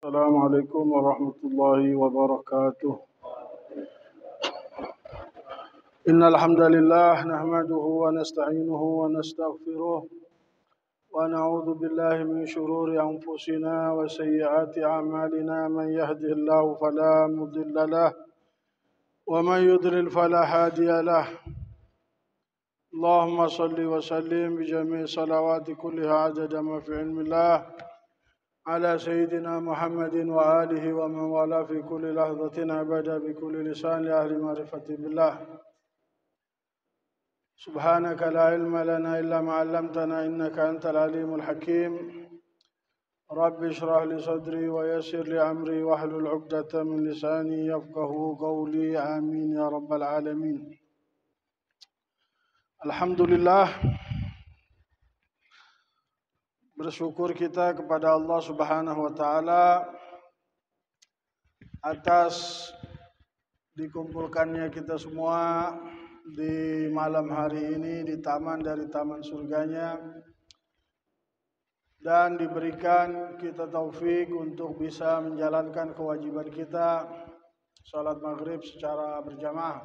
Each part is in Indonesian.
السلام عليكم ورحمة الله وبركاته. إن الحمد لله نحمده ونستعينه ونستغفره ونعوذ بالله من شرور أنفسنا وسيئات أعمالنا. من يهده الله فلا مضل له ومن يضلل فلا هادي له. اللهم صل وسلم بجميع صلوات كلها عدد ما في علم الله على سيدنا محمد وآله ومن والاه في كل لحظة أبدا بكل لسان لأهل معرفة بالله. سبحانك لا علم لنا إلا ما علمتنا إنك أنت العليم الحكيم. رب اشرح لي صدري ويسر لي أمري واحلل عقدة من لساني يفقه قولي. آمين يا رب العالمين. Alhamdulillah, bersyukur kita kepada Allah Subhanahu wa taala atas dikumpulkannya kita semua di malam hari ini di taman dari taman surganya, dan diberikan kita taufik untuk bisa menjalankan kewajiban kita salat maghrib secara berjamaah.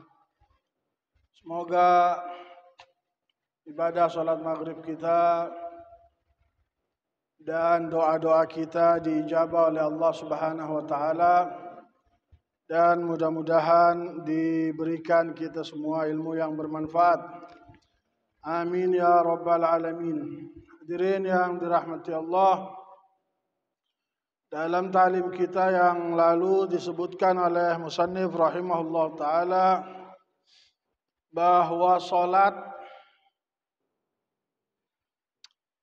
Semoga ibadah salat maghrib kita dan doa-doa kita diijabah oleh Allah Subhanahu wa taala, dan mudah-mudahan diberikan kita semua ilmu yang bermanfaat. Amin ya rabbal alamin. Hadirin yang dirahmati Allah, dalam ta'lim kita yang lalu disebutkan oleh musannif rahimahullah taala bahwa salat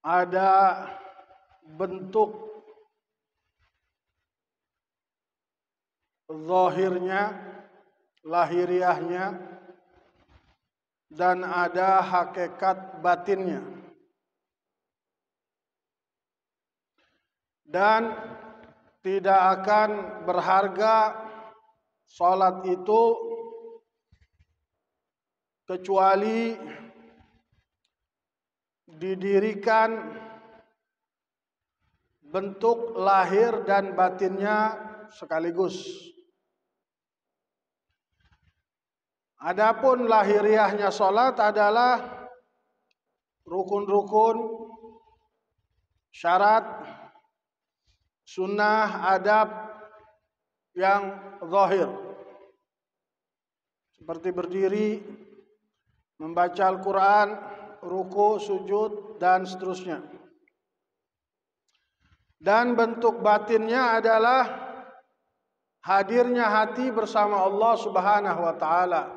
ada bentuk zahirnya, lahiriahnya, dan ada hakikat batinnya. Dan tidak akan berharga salat itu kecuali didirikan bentuk lahir dan batinnya sekaligus. Adapun lahiriahnya salat adalah rukun-rukun, syarat, sunnah, adab yang zahir, seperti berdiri, membaca Al-Quran, ruku, sujud, dan seterusnya. Dan bentuk batinnya adalah hadirnya hati bersama Allah Subhanahu wa taala.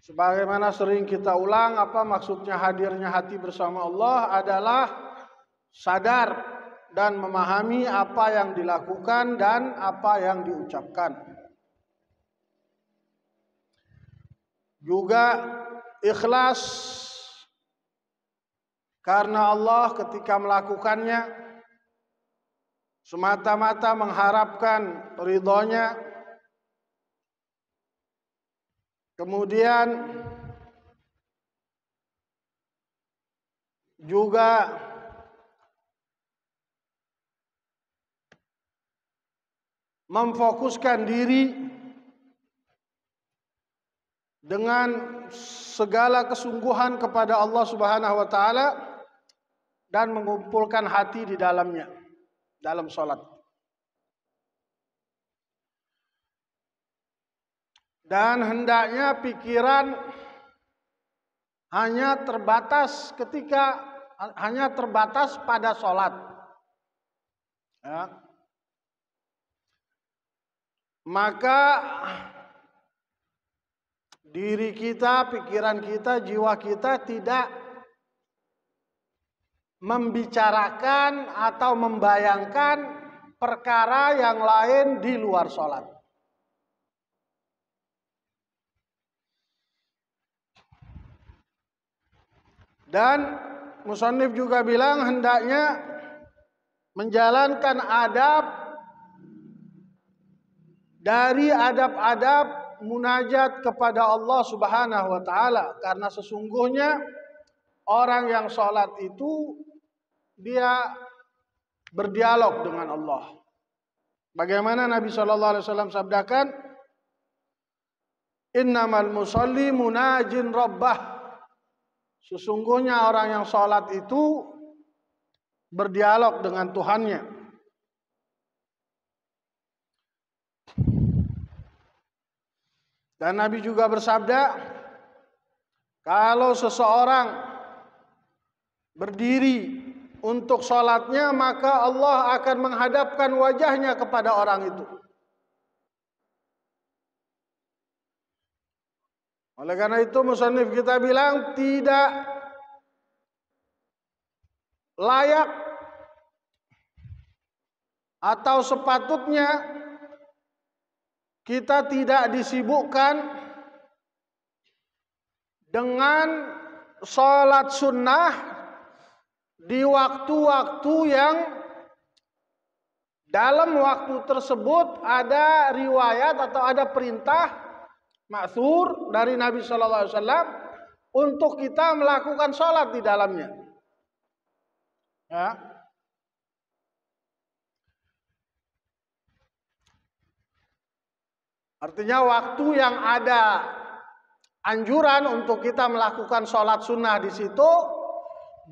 Sebagaimana sering kita ulang, apa maksudnya hadirnya hati bersama Allah adalah sadar dan memahami apa yang dilakukan dan apa yang diucapkan. Juga ikhlas karena Allah ketika melakukannya semata-mata mengharapkan ridhonya. Kemudian juga memfokuskan diri dengan segala kesungguhan kepada Allah Subhanahu wa taala dan mengumpulkan hati di dalamnya, dalam salat. Dan hendaknya pikiran hanya terbatas pada salat. Ya. Maka diri kita, pikiran kita, jiwa kita tidak membicarakan atau membayangkan perkara yang lain di luar salat. Dan musannif juga bilang hendaknya menjalankan adab dari adab-adab munajat kepada Allah Subhanahu wa taala, karena sesungguhnya orang yang salat itu dia berdialog dengan Allah. Bagaimana Nabi SAW sabdakan, innamal musalli munajin rabbah. Sesungguhnya orang yang sholat itu berdialog dengan Tuhannya. Dan Nabi juga bersabda, kalau seseorang berdiri untuk sholatnya, maka Allah akan menghadapkan wajahnya kepada orang itu. Oleh karena itu musannif kita bilang tidak layak atau sepatutnya kita tidak disibukkan dengan sholat sunnah di waktu-waktu yang dalam waktu tersebut ada riwayat atau ada perintah ma'thur dari Nabi Sallallahu Alaihi Wasallam untuk kita melakukan sholat di dalamnya. Ya. Artinya waktu yang ada anjuran untuk kita melakukan sholat sunnah di situ,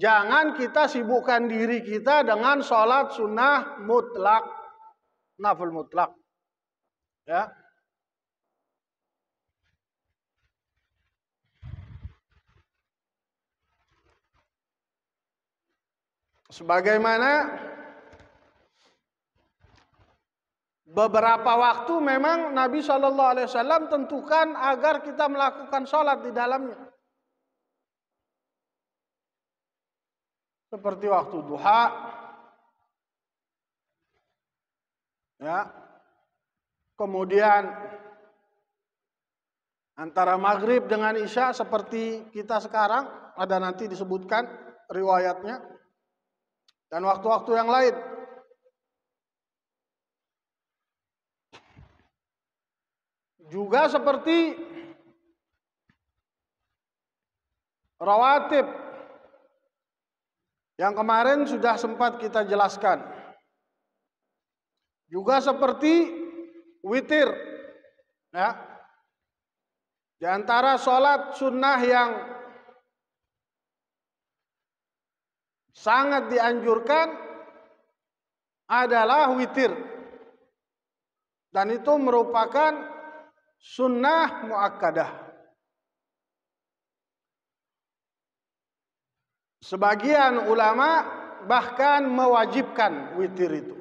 jangan kita sibukkan diri kita dengan sholat sunnah mutlak, nafil mutlak. Ya. Sebagaimana beberapa waktu memang Nabi Shallallahu Alaihi Wasallam tentukan agar kita melakukan sholat di dalamnya, seperti waktu duha, ya, kemudian antara maghrib dengan isya seperti kita sekarang, ada nanti disebutkan riwayatnya, dan waktu-waktu yang lain. Juga seperti rawatib yang kemarin sudah sempat kita jelaskan. Juga seperti witir, ya. Di antara sholat sunnah yang sangat dianjurkan adalah witir, dan itu merupakan sunnah muakkadah. Sebagian ulama bahkan mewajibkan witir itu.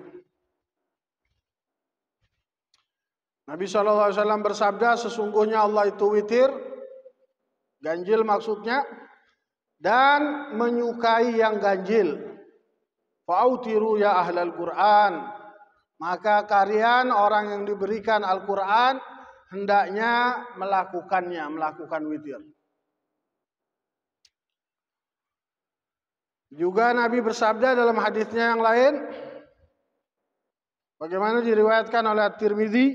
Nabi SAW bersabda, sesungguhnya Allah itu witir, ganjil maksudnya, dan menyukai yang ganjil. Fa'autiru ya ahlal Qur'an. Maka kalian orang yang diberikan Al-Quran hendaknya melakukan witir. Juga Nabi bersabda dalam hadisnya yang lain, bagaimana diriwayatkan oleh At-Tirmidzi,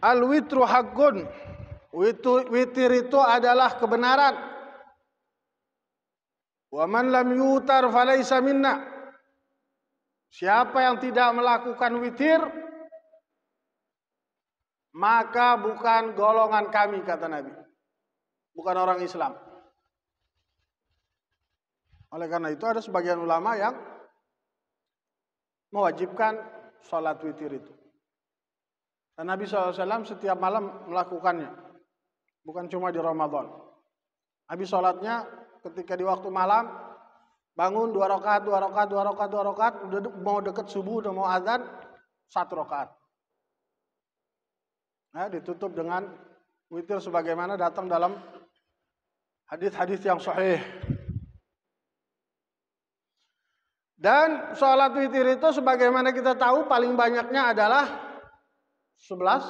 al-witru haqqun, witir itu adalah kebenaran. Wa man lam yutar falaisa minna. Siapa yang tidak melakukan witir, maka bukan golongan kami, kata Nabi. Bukan orang Islam. Oleh karena itu ada sebagian ulama yang mewajibkan sholat witir itu. Dan Nabi SAW setiap malam melakukannya. Bukan cuma di Ramadan. Nabi sholatnya ketika di waktu malam, bangun 2 rakaat, udah mau dekat subuh, udah mau azan, 1 rakaat. Nah, ditutup dengan witir sebagaimana datang dalam hadis-hadis yang sahih. Dan sholat witir itu sebagaimana kita tahu paling banyaknya adalah 11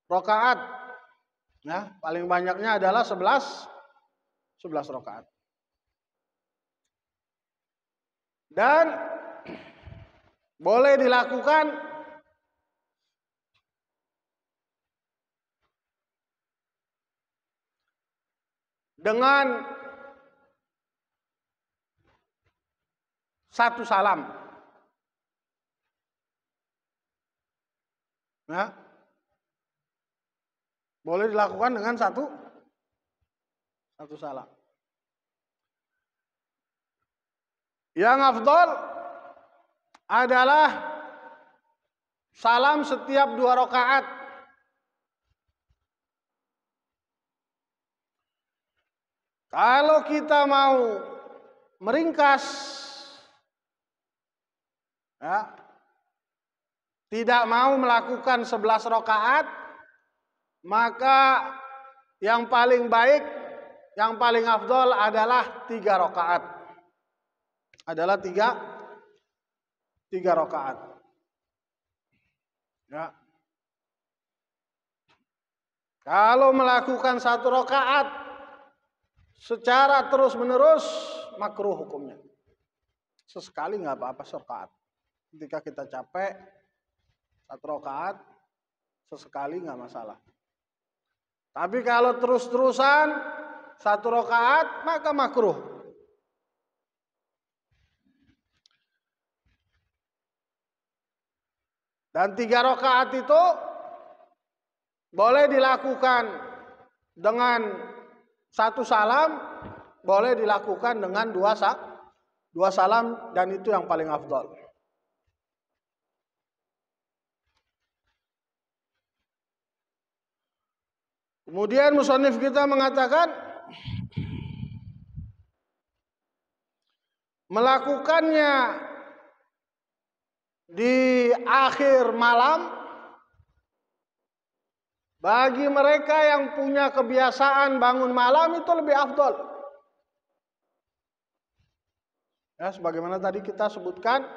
rakaat. Ya, paling banyaknya adalah 11 rakaat. Dan boleh dilakukan dengan satu salam. Ya. Boleh dilakukan dengan satu salam. Yang afdal adalah salam setiap 2 rakaat. Kalau kita mau meringkas, ya, tidak mau melakukan 11 rakaat, maka yang paling baik, yang paling afdal adalah 3 rakaat. Adalah 3 rakaat. Ya. Kalau melakukan 1 rakaat secara terus-menerus, makruh hukumnya. Sesekali nggak apa-apa serakaat. Ketika kita capek, 1 rakaat, sesekali nggak masalah. Tapi kalau terus-terusan 1 rakaat, maka makruh. Dan 3 rakaat itu boleh dilakukan dengan 1 salam, boleh dilakukan dengan 2 salam, dan itu yang paling afdal. Kemudian musannif kita mengatakan melakukannya di akhir malam bagi mereka yang punya kebiasaan bangun malam itu lebih afdal. Ya, sebagaimana tadi kita sebutkan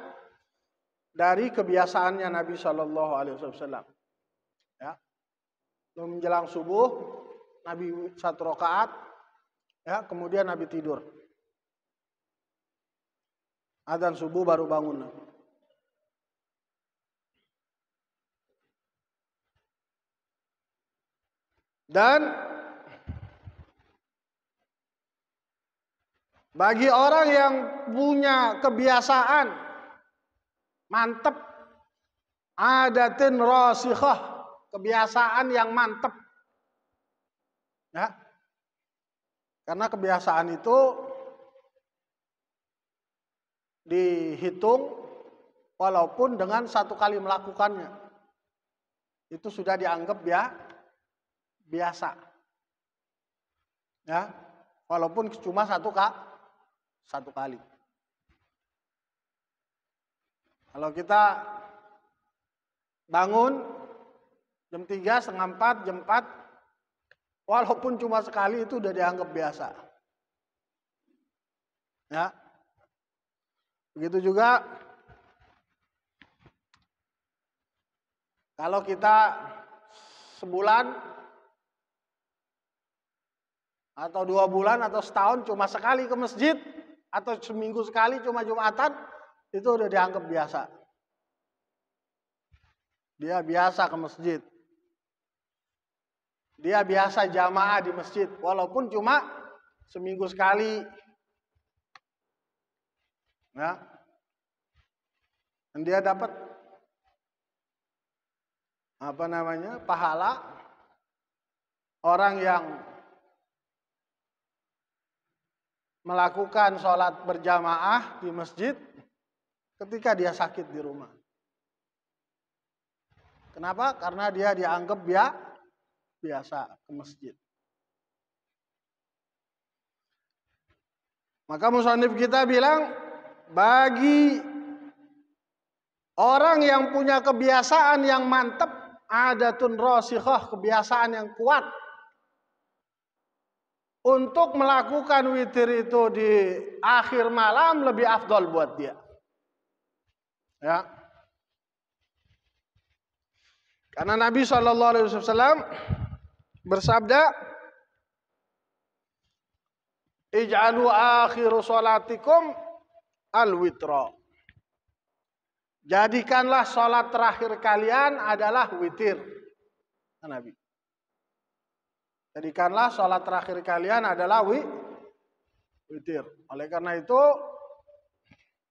dari kebiasaannya Nabi Shallallahu Alaihi Wasallam. Ya, menjelang subuh Nabi 1 rakaat, ya, kemudian Nabi tidur. Adzan subuh baru bangun. Dan bagi orang yang punya kebiasaan mantep, adatin rasikhah, kebiasaan yang mantep, ya, karena kebiasaan itu dihitung walaupun dengan 1 kali melakukannya, itu sudah dianggap biasa, ya, walaupun cuma 1 kali. Kalau kita bangun jam 3, setengah 4, jam 4, walaupun cuma sekali itu udah dianggap biasa. Ya. Begitu juga kalau kita sebulan atau 2 bulan atau setahun cuma sekali ke masjid atau seminggu sekali cuma Jumatan, itu udah dianggap biasa. Dia biasa ke masjid. Dia biasa jamaah di masjid walaupun cuma seminggu sekali. Ya. Dan dia dapat pahala orang yang melakukan sholat berjamaah di masjid ketika dia sakit di rumah. Kenapa? Karena dia dianggap biasa ke masjid. Maka musannif kita bilang, bagi orang yang punya kebiasaan yang mantap, adatun rasikhah, kebiasaan yang kuat, untuk melakukan witir itu di akhir malam lebih afdal buat dia. Ya. Karena Nabi SAW bersabda, ij'alu akhiru sholatikum al-witra. Jadikanlah sholat terakhir kalian adalah witir. Nabi. Jadikanlah sholat terakhir kalian adalah witir. Oleh karena itu,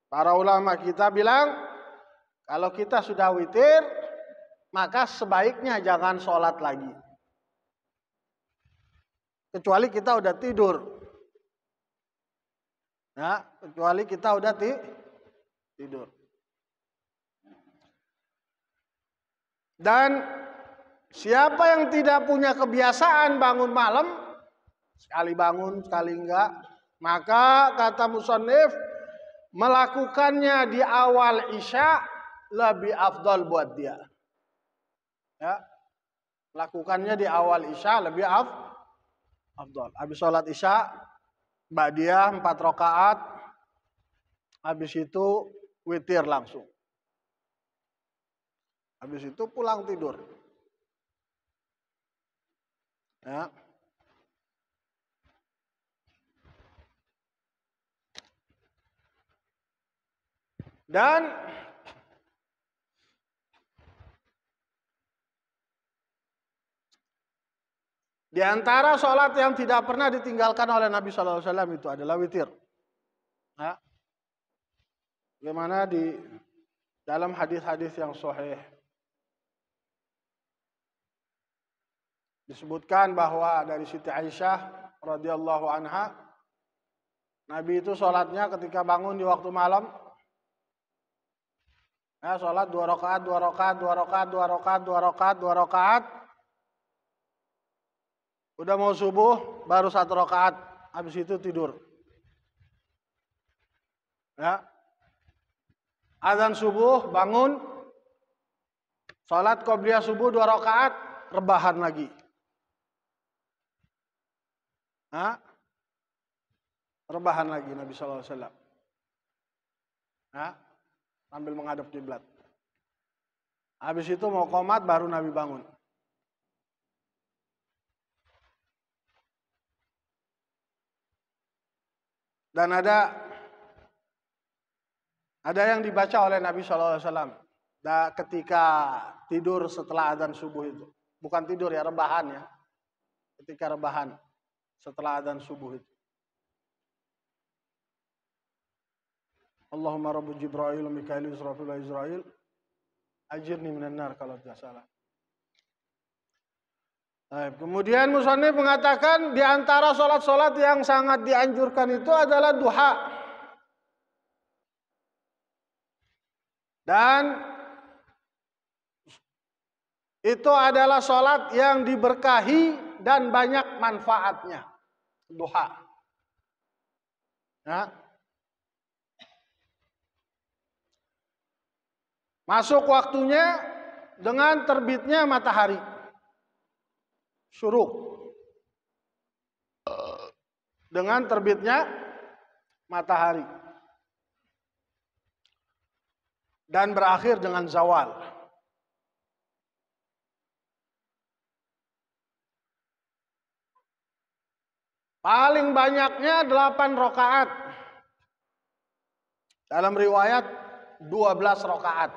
Para ulama kita bilang, kalau kita sudah witir, maka sebaiknya jangan sholat lagi. Kecuali kita udah tidur. Ya, kecuali kita udah tidur. Dan siapa yang tidak punya kebiasaan bangun malam, sekali bangun, sekali enggak, maka kata musannif, melakukannya di awal isya lebih afdal buat dia. Ya, lakukannya di awal isya lebih afdal. Habis sholat isya, ba'diyah 4 rakaat, habis itu witir langsung. Habis itu pulang tidur. Ya. Dan di antara sholat yang tidak pernah ditinggalkan oleh Nabi Shallallahu Alaihi Wasallam itu adalah witir. Ya. Bagaimana di dalam hadis-hadis yang sahih disebutkan bahwa dari Siti Aisyah radhiyallahu anha, Nabi itu sholatnya ketika bangun di waktu malam, ya, sholat 2 rakaat, 2 rakaat, 2 rakaat, 2 rakaat, 2 rakaat, 2 rakaat. Udah mau subuh, baru 1 rakaat, habis itu tidur. Ya. Azan subuh, bangun, sholat qobliyah subuh 2 rakaat, rebahan lagi. Hah? Rebahan lagi Nabi Sallallahu Alaihi Wasallam. Hah? Sambil menghadap kiblat. Habis itu mau qomat baru Nabi bangun. Dan ada yang dibaca oleh Nabi Sallallahu Alaihi Wasallam ketika tidur setelah adzan subuh itu. Bukan tidur ya, rebahan ya. Ketika rebahan setelah adzan subuh itu. Allahumma rabbu Jibril wa Mikail wa Israfil wa Israil ajirni minan nar, kalau tidak salah. Baik, kemudian musannif mengatakan di antara sholat-sholat yang sangat dianjurkan itu adalah duha. Dan itu adalah sholat yang diberkahi dan banyak manfaatnya. Duha. Ya. Masuk waktunya dengan terbitnya matahari. Syuruk. Dengan terbitnya matahari. Dan berakhir dengan zawal. Paling banyaknya 8 rakaat. Dalam riwayat 12 rakaat.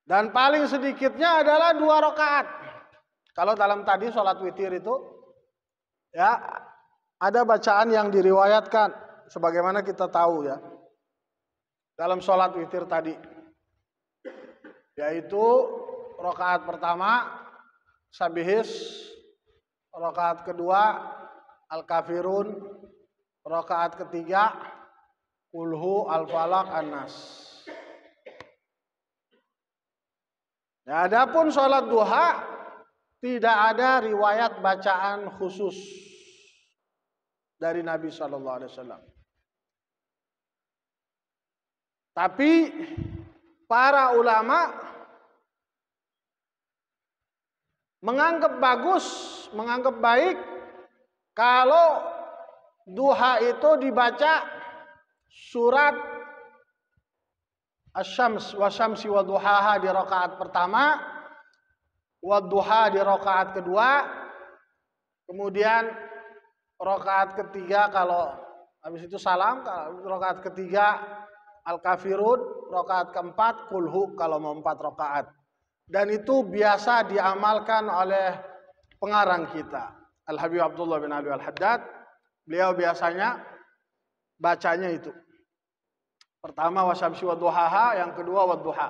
Dan paling sedikitnya adalah 2 rakaat. Kalau dalam tadi sholat witir itu, ya, ada bacaan yang diriwayatkan, sebagaimana kita tahu ya. Dalam sholat witir tadi, yaitu rakaat pertama sabihis, rakaat kedua al-kafirun, rakaat ketiga kulhu al-falaq an-nas. Ya, adapun sholat duha tidak ada riwayat bacaan khusus dari Nabi Sallallahu Alaihi Wasallam. Tapi para ulama menganggap bagus, menganggap baik kalau duha itu dibaca surat Asy-Syams wa syamsi wa duhaha di rakaat pertama, wa duha di rakaat kedua, kemudian rakaat ketiga kalau habis itu salam, rakaat ketiga al-kafirun, rakaat keempat kulhu kalau mau 4 rakaat. Dan itu biasa diamalkan oleh pengarang kita, Al-Habib Abdullah bin Ali Al-Haddad. Beliau biasanya bacanya itu. Pertama wasyamsi wadduhaha, yang kedua wadduha.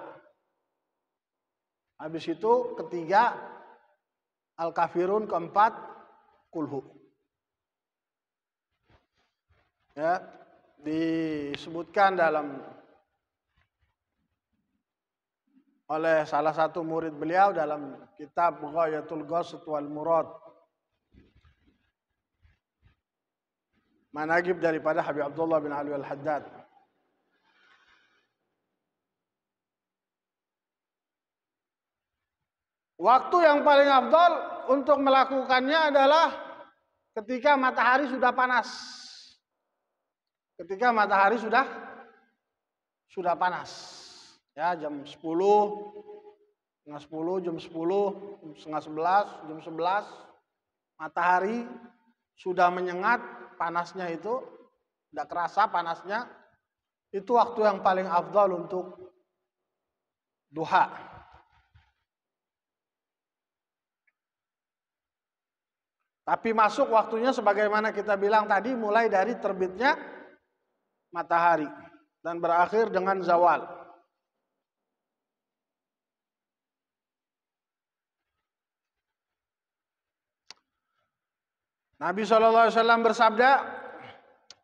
Habis itu ketiga Al-Kafirun, keempat Kulhu. Ya, disebutkan oleh salah satu murid beliau dalam kitab Ghayatul Ghausat wal Murad, manaqib daripada Habib Abdullah bin Ali Al-Haddad. Waktu yang paling afdal untuk melakukannya adalah ketika matahari sudah panas. Ketika matahari sudah panas. Ya, jam 10, setengah 10, jam 10, setengah 11, jam 11, matahari sudah menyengat, panasnya itu tidak kerasa panasnya. Itu waktu yang paling afdal untuk duha. Tapi masuk waktunya sebagaimana kita bilang tadi, mulai dari terbitnya matahari dan berakhir dengan zawal. Nabi SAW bersabda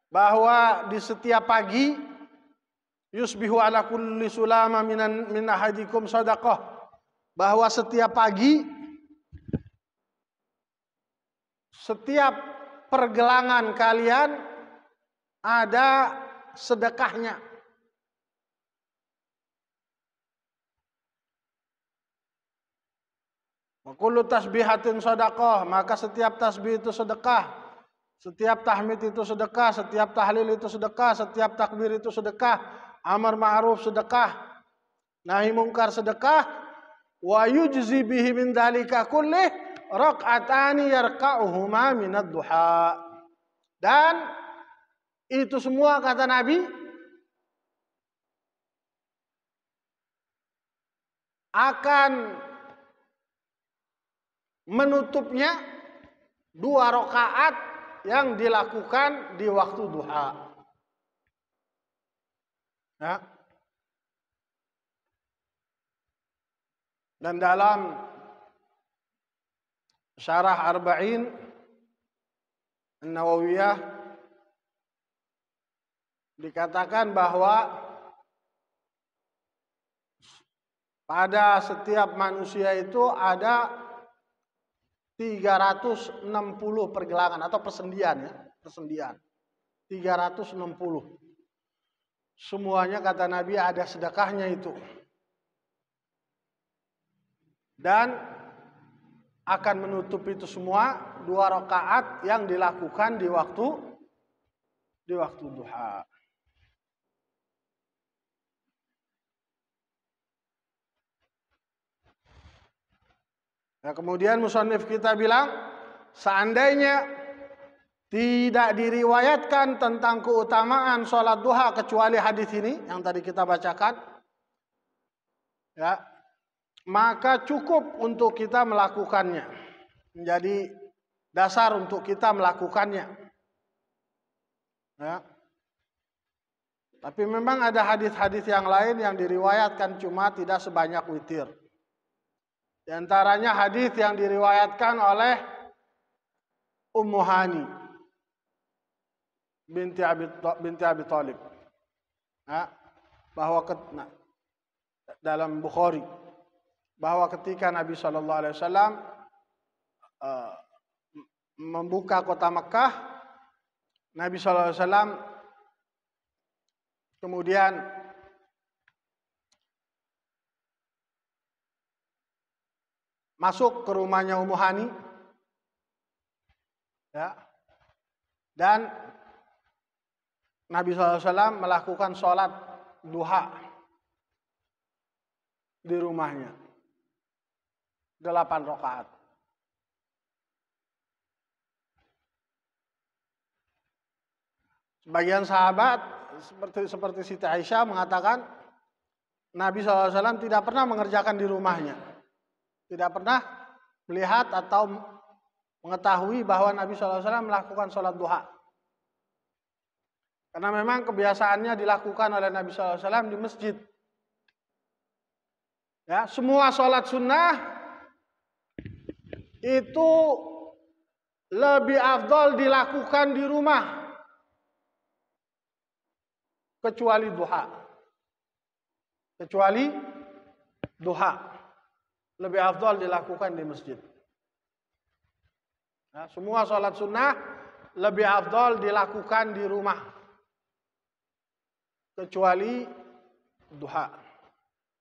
bahwa di setiap pagi yusbihu ala kulli sulama min ahadikum sadaqah, bahwa setiap pagi, setiap pergelangan kalian ada sedekahnya. Wa kullu tasbihatin sadaqah, maka setiap tasbih itu sedekah, setiap tahmid itu sedekah, setiap tahlil itu sedekah, setiap takbir itu sedekah, amar ma'ruf sedekah, nahi mungkar sedekah, wa yujzi bihi min dzalika kullih raq'atani yarka'uhuma minad duha. Dan itu semua, kata Nabi, akan menutupnya 2 rakaat yang dilakukan di waktu duha. Ya. Dan dalam Syarah Arba'in An-Nawawiyah dikatakan bahwa pada setiap manusia itu ada 360 pergelangan atau persendian, ya, persendian. 360. Semuanya, kata Nabi, ada sedekahnya itu. Dan akan menutup itu semua 2 rakaat yang dilakukan di waktu duha. Nah, kemudian musannif kita bilang, seandainya tidak diriwayatkan tentang keutamaan sholat duha kecuali hadis ini yang tadi kita bacakan, ya, maka cukup untuk kita melakukannya, menjadi dasar untuk kita melakukannya. Ya. Tapi memang ada hadis-hadis yang lain yang diriwayatkan, cuma tidak sebanyak witir. Di antaranya hadis yang diriwayatkan oleh Ummu Hani binti Abi Thalib, nah, bahwa dalam Bukhari, bahwa ketika Nabi SAW membuka kota Mekah, Nabi SAW kemudian masuk ke rumahnya Ummu Hani, ya, dan Nabi SAW melakukan sholat duha di rumahnya 8 rakaat. Sebagian sahabat seperti Siti Aisyah mengatakan Nabi SAW tidak pernah mengerjakan di rumahnya. tidak pernah melihat atau mengetahui bahwa Nabi SAW melakukan sholat duha. Karena memang kebiasaannya dilakukan oleh Nabi SAW di masjid. Ya, semua sholat sunnah itu lebih afdol dilakukan di rumah kecuali duha. Kecuali duha lebih afdol dilakukan di masjid. Ya, semua sholat sunnah lebih afdol dilakukan di rumah kecuali duha.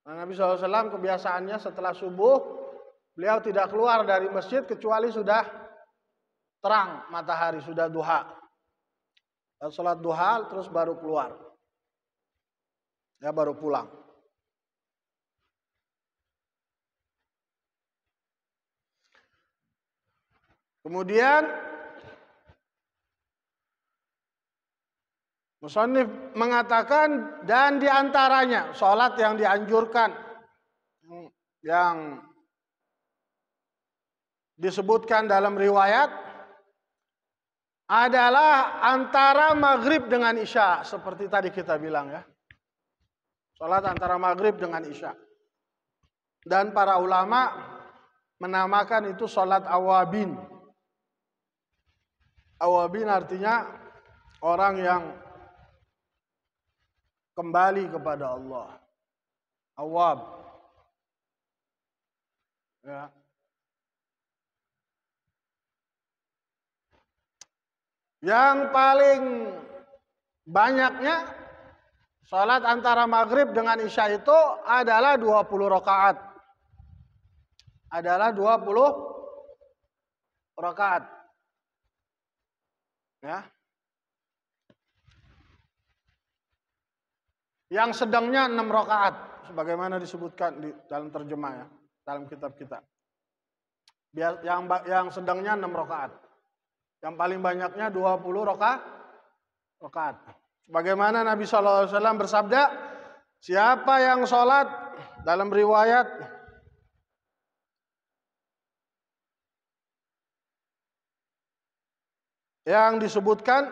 Nah, Nabi SAW kebiasaannya setelah subuh beliau tidak keluar dari masjid kecuali sudah terang matahari, sudah duha. Dan sholat duha terus baru keluar. Ya, baru pulang. Kemudian musannif mengatakan dan diantaranya sholat yang dianjurkan yang disebutkan dalam riwayat adalah antara maghrib dengan isya, seperti tadi kita bilang ya. Sholat antara maghrib dengan isya. Dan para ulama menamakan itu sholat awabin. Awabin artinya orang yang kembali kepada Allah. Awab. Ya. Yang paling banyaknya salat antara maghrib dengan isya itu adalah 20 rakaat. Adalah 20 rakaat. Ya. Yang sedangnya 6 rakaat sebagaimana disebutkan di dalam terjemah ya, dalam kitab kita. Yang sedangnya 6 rakaat. Yang paling banyaknya 20 rakaat. Sebagaimana Nabi SAW bersabda, siapa yang sholat dalam riwayat yang disebutkan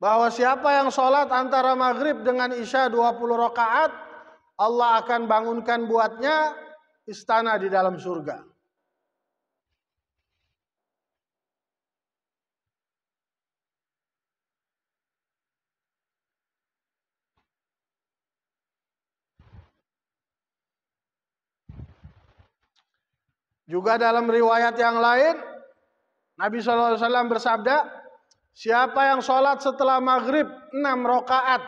bahwa siapa yang sholat antara maghrib dengan isya 20 rakaat, Allah akan bangunkan buatnya istana di dalam surga. Juga dalam riwayat yang lain, Nabi SAW bersabda, siapa yang sholat setelah maghrib 6 rakaat,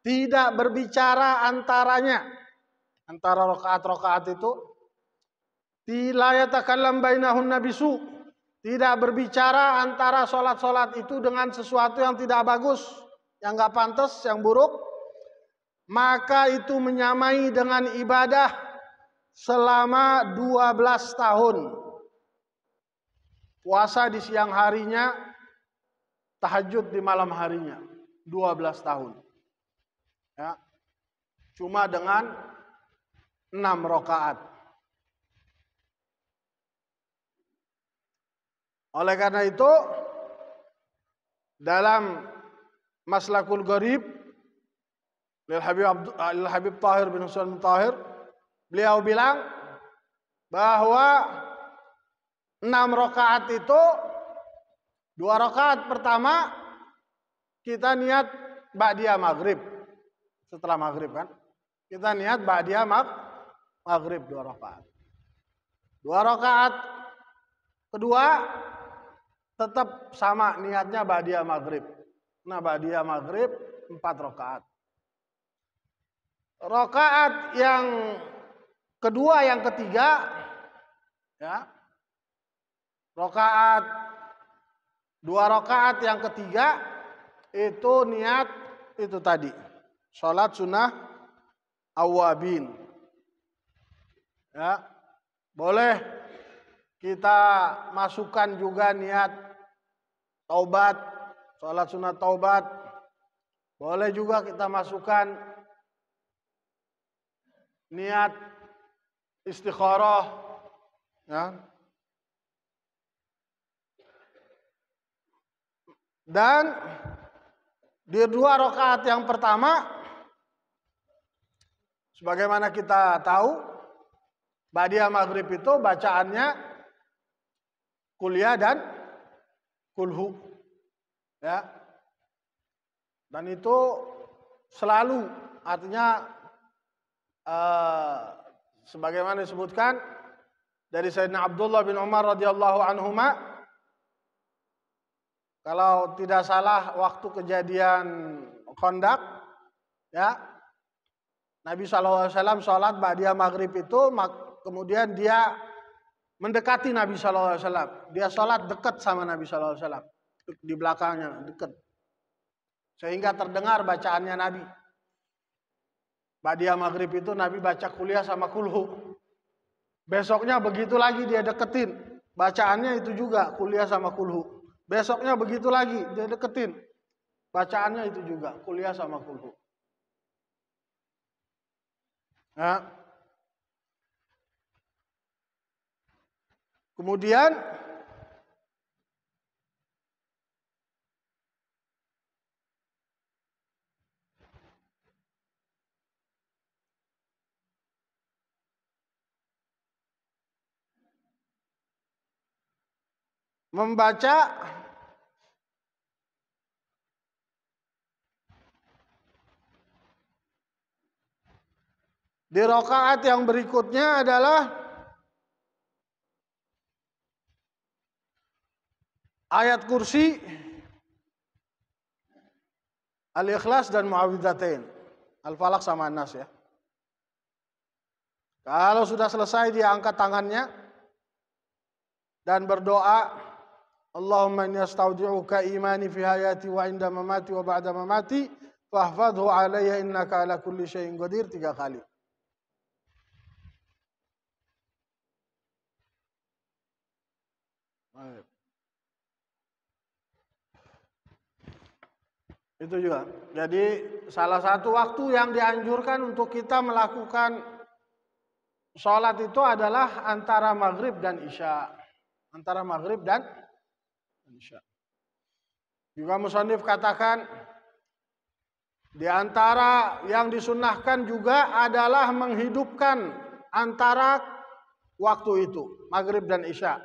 tidak berbicara antaranya, antara rakaat-rakaat itu, la yatakallam bainahunna bisu, tidak berbicara antara sholat-sholat itu dengan sesuatu yang tidak bagus, yang nggak pantas, yang buruk, maka itu menyamai dengan ibadah selama 12 tahun. Puasa di siang harinya, tahajud di malam harinya, 12 tahun. Ya. Cuma dengan 6 rakaat. Oleh karena itu, dalam Maslakul Gharib Lil Habib Tahir bin Husain Tahir, beliau bilang bahwa 6 rakaat itu 2 rakaat pertama kita niat ba'diyah maghrib. Setelah maghrib kan, kita niat ba'diyah maghrib 2 rakaat. 2 rakaat kedua tetap sama niatnya ba'diyah maghrib. Nah, ba'diyah maghrib 4 rakaat. Rakaat yang kedua, yang ketiga, ya, rakaat 2 rakaat yang ketiga itu niat itu tadi, sholat sunnah awabin. Ya, boleh kita masukkan juga niat taubat, sholat sunnah taubat. Boleh juga kita masukkan niat istikharah, Ya. Dan di 2 rakaat yang pertama, sebagaimana kita tahu, ba'diyah maghrib itu bacaannya kuliah dan kulhu. Ya. Dan itu selalu, artinya sebagaimana disebutkan dari Sayyidina Abdullah bin Umar radhiyallahu anhuma, kalau tidak salah waktu kejadian Khandaq, ya, Nabi SAW sholat ba'diyah maghrib itu, kemudian dia mendekati Nabi SAW. Dia sholat dekat sama Nabi SAW, di belakangnya dekat, sehingga terdengar bacaannya Nabi. Ba'diyah maghrib itu Nabi baca kuliah sama kulhu. Besoknya begitu lagi dia deketin, bacaannya itu juga kuliah sama kulhu. Besoknya begitu lagi dia deketin, bacaannya itu juga kuliah sama kulhu. Nah, kemudian membaca di rakaat yang berikutnya adalah ayat kursi, Al-Ikhlas dan Mu'awwidzatain, Al-Falaq sama An-Nas, ya. Kalau sudah selesai dia angkat tangannya dan berdoa, Allahumma inni astaudi'uka imani fi hayati wa inda mamati wa ba'da mamati fahfadhu alayya innaka ala kulli syai'in qadir 3 kali. Itu juga. Jadi salah satu waktu yang dianjurkan untuk kita melakukan sholat itu adalah antara maghrib dan isya. Antara maghrib dan isya. Juga musannif katakan, di antara yang disunnahkan juga adalah menghidupkan antara waktu itu, maghrib dan isya.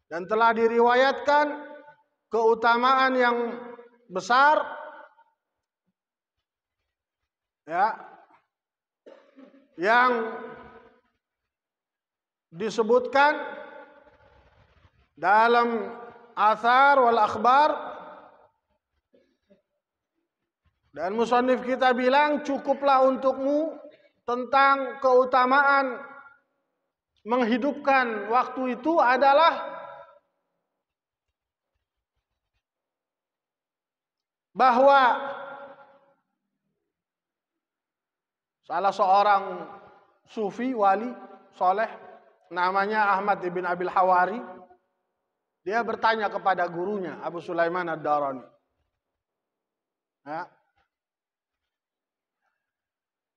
Dan telah diriwayatkan keutamaan yang besar, ya, yang disebutkan dalam athar wal akhbar, dan musannif kita bilang cukuplah untukmu tentang keutamaan menghidupkan waktu itu adalah bahwa salah seorang sufi wali soleh namanya Ahmad ibn Abil Hawari, dia bertanya kepada gurunya Abu Sulaiman Ad-Darani. Ya.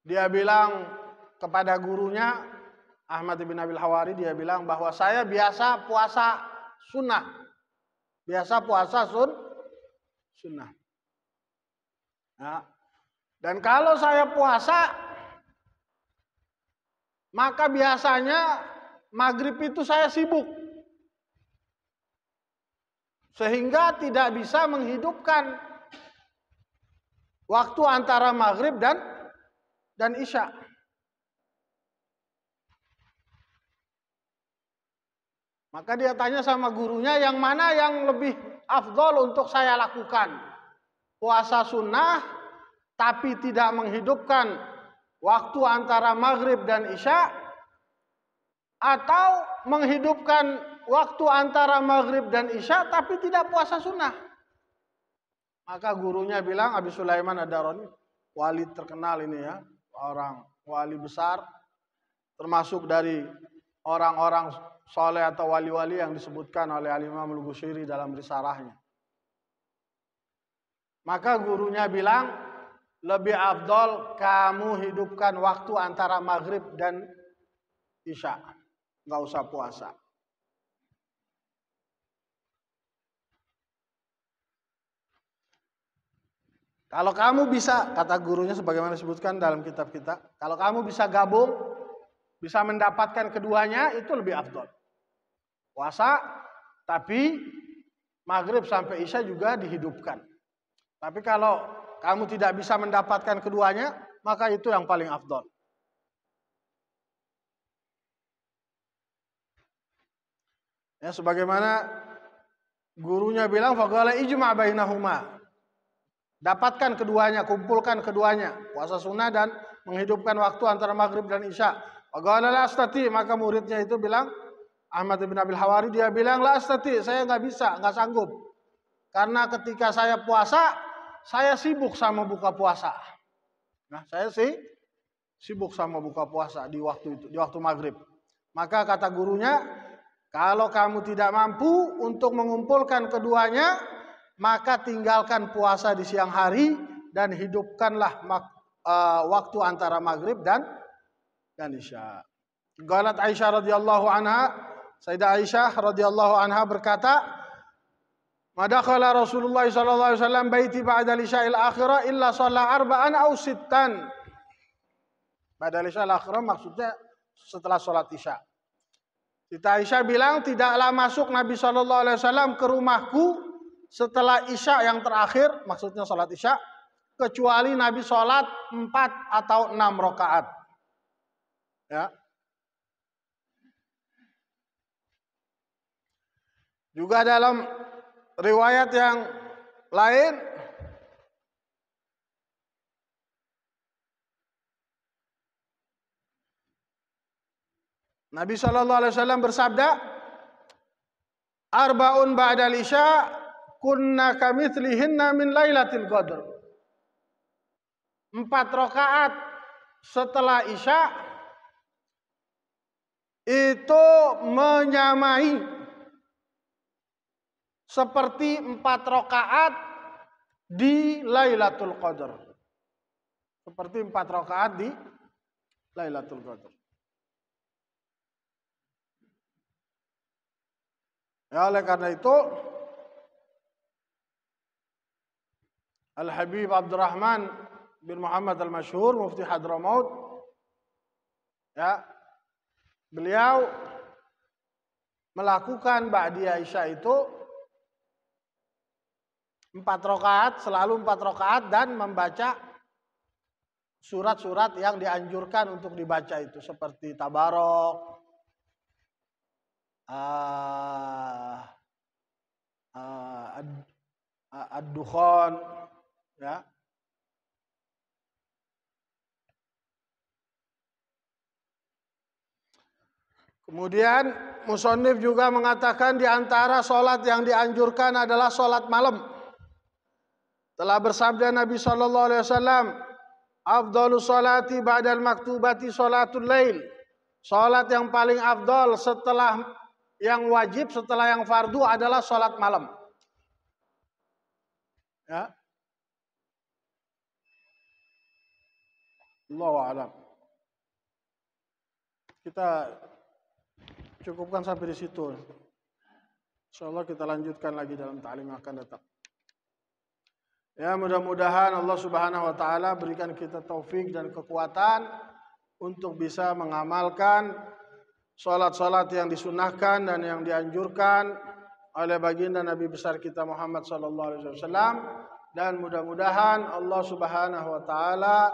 Dia bilang kepada gurunya Ahmad ibn Abil Hawari, dia bilang bahwa saya biasa puasa sunnah, biasa puasa sunnah. Ya. Dan kalau saya puasa, maka biasanya maghrib itu saya sibuk, sehingga tidak bisa menghidupkan waktu antara maghrib dan isya. Maka dia tanya sama gurunya, yang mana yang lebih afdol untuk saya lakukan? Puasa sunnah tapi tidak menghidupkan waktu antara maghrib dan isya, atau menghidupkan waktu antara maghrib dan isya tapi tidak puasa sunnah? Maka gurunya bilang, Abi Sulaiman Ad-Darani, wali terkenal ini ya, orang wali besar, termasuk dari orang-orang soleh atau wali-wali yang disebutkan oleh Al-Imam Al-Busiri dalam risalahnya. Maka gurunya bilang, lebih afdol kamu hidupkan waktu antara maghrib dan isya, nggak usah puasa. Kalau kamu bisa, kata gurunya sebagaimana disebutkan dalam kitab kita, kalau kamu bisa gabung, bisa mendapatkan keduanya, itu lebih afdol. Puasa, tapi maghrib sampai isya juga dihidupkan. Tapi kalau kamu tidak bisa mendapatkan keduanya, maka itu yang paling afdol. Ya, sebagaimana gurunya bilang, faqala ijma' bainahuma. Dapatkan keduanya, kumpulkan keduanya, puasa sunnah dan menghidupkan waktu antara maghrib dan isya. Faqala la astati, maka muridnya itu bilang, Ahmad bin Abil Hawari, dia bilang, la astati, saya nggak bisa, nggak sanggup. Karena ketika saya puasa, saya sibuk sama buka puasa. Nah, saya sibuk sama buka puasa di waktu itu, di waktu maghrib. Maka kata gurunya, kalau kamu tidak mampu untuk mengumpulkan keduanya, maka tinggalkan puasa di siang hari dan hidupkanlah waktu antara maghrib dan isya. Qalat Aisyah radhiyallahu anha, Sayyidah Aisyah radhiyallahu anha berkata, madakhala Rasulullah sallallahu alaihi wasallam baiti ba'da al-isya'il akhirah illa shalla arba'an aw sittan. Ba'da al-isya'il akhirah maksudnya setelah salat isya. Siti Aisyah bilang, tidaklah masuk Nabi sallallahu alaihi wasallam ke rumahku setelah isya yang terakhir, maksudnya salat isya, kecuali Nabi salat 4 atau 6 rakaat. Ya. Juga dalam riwayat yang lain, Nabi sallallahu alaihi wasallam bersabda, arba'un ba'dal isya kunna kamitslihinna min lailatul qadr. 4 rakaat setelah isya itu menyamai seperti 4 rakaat di Lailatul Qadar. Seperti 4 rakaat di Lailatul Qadar. Ya, oleh karena itu Al-Habib Abdurrahman bin Muhammad Al-Masyhur, Mufti Hadramaut, ya, beliau melakukan ba'diyah isya itu 4 rakaat, selalu 4 rakaat, dan membaca surat-surat yang dianjurkan untuk dibaca itu, seperti Tabarok, Ad-Dukhan, ya. Kemudian musannif juga mengatakan di antara sholat yang dianjurkan adalah sholat malam. Telah bersabda Nabi sallallahu alaihi wasallam, afdhalus sholati ba'dal maktubati sholatul lail. Sholat yang paling afdal setelah yang wajib, setelah yang fardu adalah sholat malam. Ya. Allahu a'lam. Kita cukupkan sampai di situ. Insyaallah kita lanjutkan lagi dalam ta'lim akan datang. Ya, mudah-mudahan Allah Subhanahu wa taala berikan kita taufik dan kekuatan untuk bisa mengamalkan salat-salat yang disunahkan dan yang dianjurkan oleh baginda Nabi besar kita Muhammad sallallahu alaihi wasallam, dan mudah-mudahan Allah Subhanahu wa taala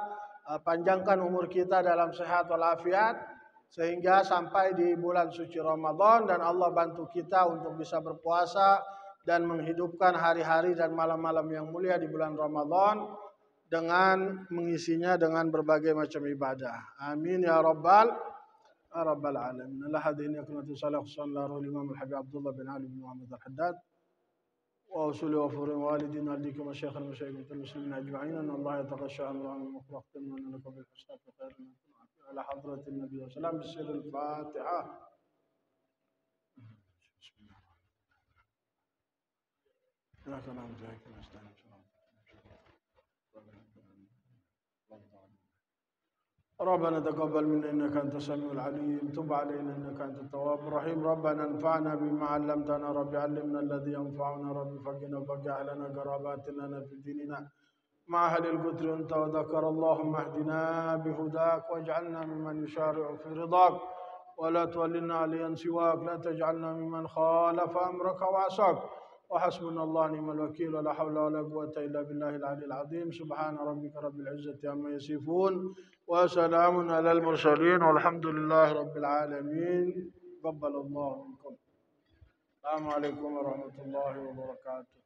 panjangkan umur kita dalam sehat walafiat sehingga sampai di bulan suci Ramadan dan Allah bantu kita untuk bisa berpuasa dan menghidupkan hari-hari dan malam-malam yang mulia di bulan Ramadan dengan mengisinya dengan berbagai macam ibadah. Amin ya rabbal alamin. Allah hadini kunatu sallallahu Imam Al-Habib Abdullah bin Ali bin Muhammad Al-Haddad wa usuli wa furu walidina alaikum wa syaikh al-masyaikh al-muslimin ajma'in. Allah yataqasha amran muqraqtan wa nanakum bil husnat wa khairin ala hadratin nabiy sallallahu alaihi wasallam al-Fatihah. ربنا تقبل منا انك انت السميع العليم تب علينا انك انت التواب الرحيم ربنا انفعنا بما علمتنا رب علمنا الذي ينفعنا رب فقنا وفقع لنا قرابات لنا في ديننا مع أهل القدر أنت وذكر. اللهم اهدنا بهداك واجعلنا ممن يشارع في رضاك ولا تولنا عليا سواك. لا تجعلنا ممن خالف أمرك وعصاك. وحسبنا الله نعم الوكيل ولا حول ولا قوة إلا بالله العلي العظيم. سبحان ربك رب العزة عما يصفون وسلام على المرسلين والحمد لله رب العالمين. قبل الله منكم. السلام عليكم ورحمة الله وبركاته.